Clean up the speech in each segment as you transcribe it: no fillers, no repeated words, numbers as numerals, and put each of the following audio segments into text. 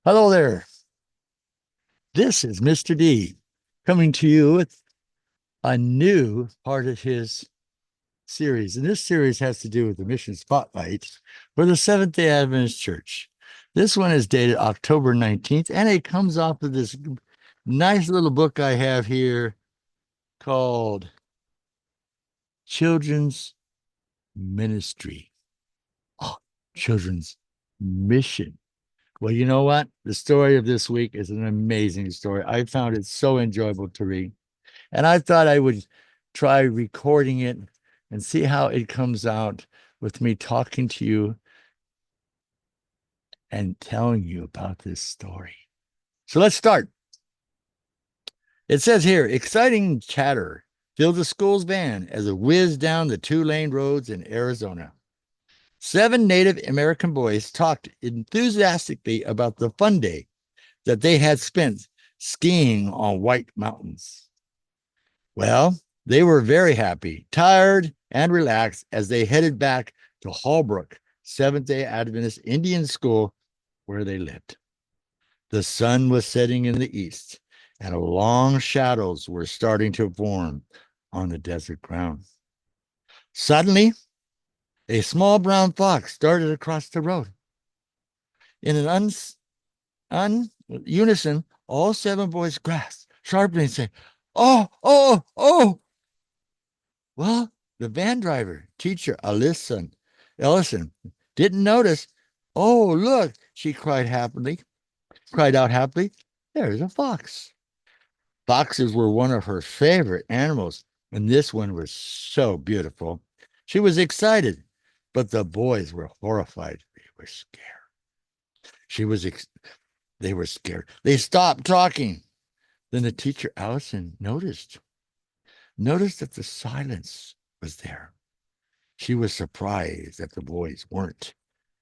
Hello there. This is Mr. D coming to you with a new part of his series. And this series has to do with the mission spotlight for the Seventh day Adventist Church. This one is dated October 19th, and it comes off of this nice little book I have here called Children's Ministry. Oh, Children's Mission. Well, you know what? The story of this week is an amazing story. I found it so enjoyable to read. And I thought I would try recording it and see how it comes out with me talking to you and telling you about this story. So let's start. It says here exciting chatter filled the school's van as it whizzed down the two-lane roads in Arizona. Seven Native American boys talked enthusiastically about the fun day that they had spent skiing on White Mountains. Well, they were very happy, tired, and relaxed as they headed back to Hallbrook, Seventh day Adventist Indian School, where they lived. The sun was setting in the east, and long shadows were starting to form on the desert ground. Suddenly, a small brown fox darted across the road. In an unison, all seven boys grasped sharply and said, "Oh, oh, oh!" Well, the van driver, teacher Ellison, didn't notice. "Oh, look," she cried out happily. "There's a fox." Foxes were one of her favorite animals, and this one was so beautiful. She was excited, but the boys were horrified. They were scared. She was ex- they were scared. They stopped talking. Then the teacher Allison noticed that the silence was there. She was surprised that the boys weren't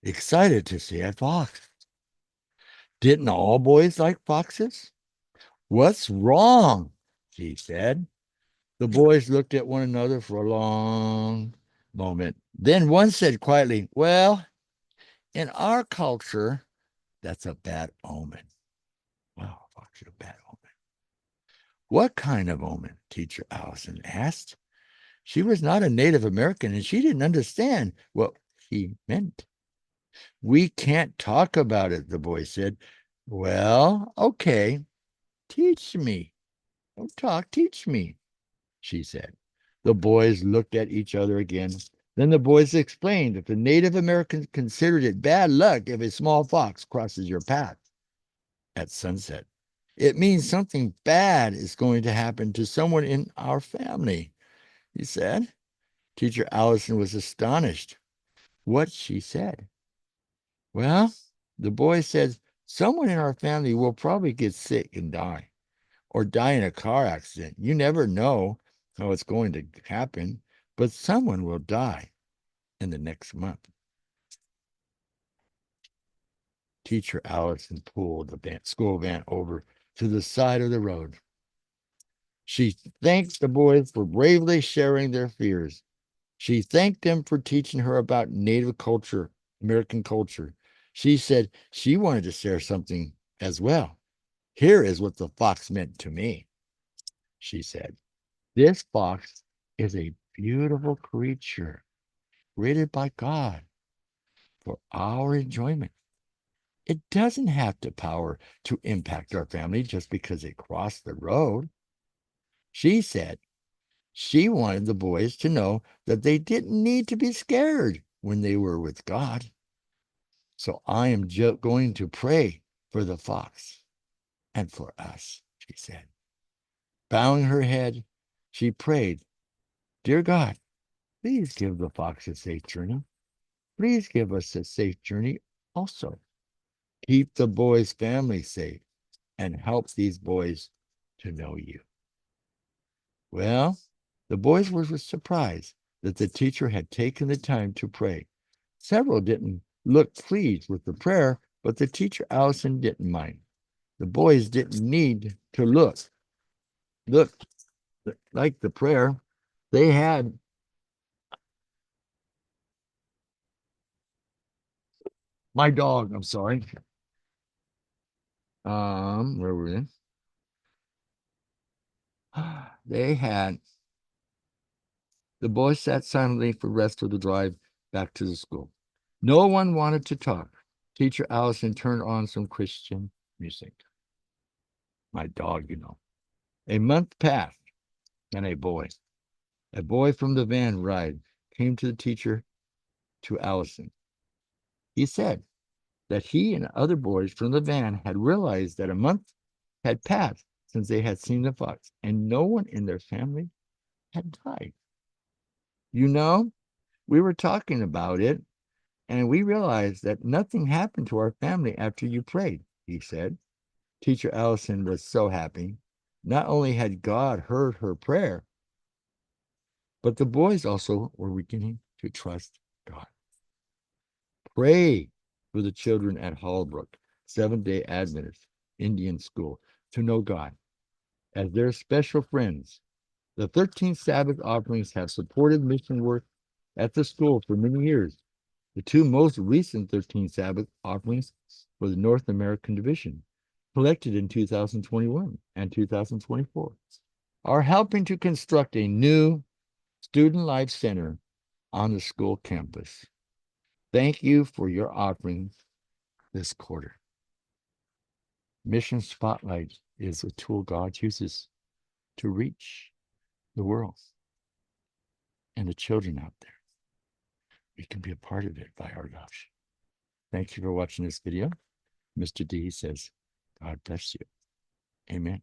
excited to see a fox. Didn't all boys like foxes? "What's wrong?" she said. The boys looked at one another for a long moment. Then one said quietly, "Well, in our culture, that's a bad omen." Wow, fox is a bad omen. "What kind of omen?" Teacher Allison asked. She was not a Native American and she didn't understand what he meant. "We can't talk about it," the boy said. "Well, okay, teach me. Don't talk, teach me," she said. The boys looked at each other again. Then the boys explained that the Native Americans considered it bad luck if a small fox crosses your path at sunset. "It means something bad is going to happen to someone in our family," he said. Teacher Allison was astonished. What she said? "Well," the boy said, "someone in our family will probably get sick and die, or die in a car accident. You never know how it's going to happen, but someone will die in the next month." Teacher Allison pulled the school van over to the side of the road. She thanked the boys for bravely sharing their fears. She thanked them for teaching her about Native culture, American culture. She said she wanted to share something as well. "Here is what the fox meant to me," she said. "This fox is a beautiful creature created by God for our enjoyment. It doesn't have the power to impact our family just because it crossed the road." She said she wanted the boys to know that they didn't need to be scared when they were with God. "So I am going to pray for the fox and for us," she said. Bowing her head, she prayed, "Dear God, please give the fox a safe journey. Please give us a safe journey also. Keep the boys' family safe and help these boys to know you." Well, the boys were surprised that the teacher had taken the time to pray. Several didn't look pleased with the prayer, but the teacher Allison didn't mind. The boys didn't need to look like the prayer. They had my dog, I'm sorry. Where were they? They had the boys sat silently for the rest of the drive back to the school. No one wanted to talk. Teacher Allison turned on some Christian music. My dog, you know. A month passed, and a boy from the van ride, came to the teacher to Allison. He said that he and other boys from the van had realized that a month had passed since they had seen the fox, and no one in their family had died. You know, we were talking about it, and we realized that nothing happened to our family after you prayed, he said. Teacher Allison was so happy. Not only had God heard her prayer, but the boys also were beginning to trust God. Pray for the children at Hallbrook, Seventh-day Adventist Indian School, to know God as their special friends. The 13 Sabbath offerings have supported mission work at the school for many years. The two most recent 13 Sabbath offerings for the North American Division, collected in 2021 and 2024, are helping to construct a new Student Life Center on the school campus. Thank you for your offerings this quarter. Mission Spotlight is a tool God uses to reach the world and the children out there. We can be a part of it by our adoption. Thank you for watching this video. Mr. D says, God bless you. Amen.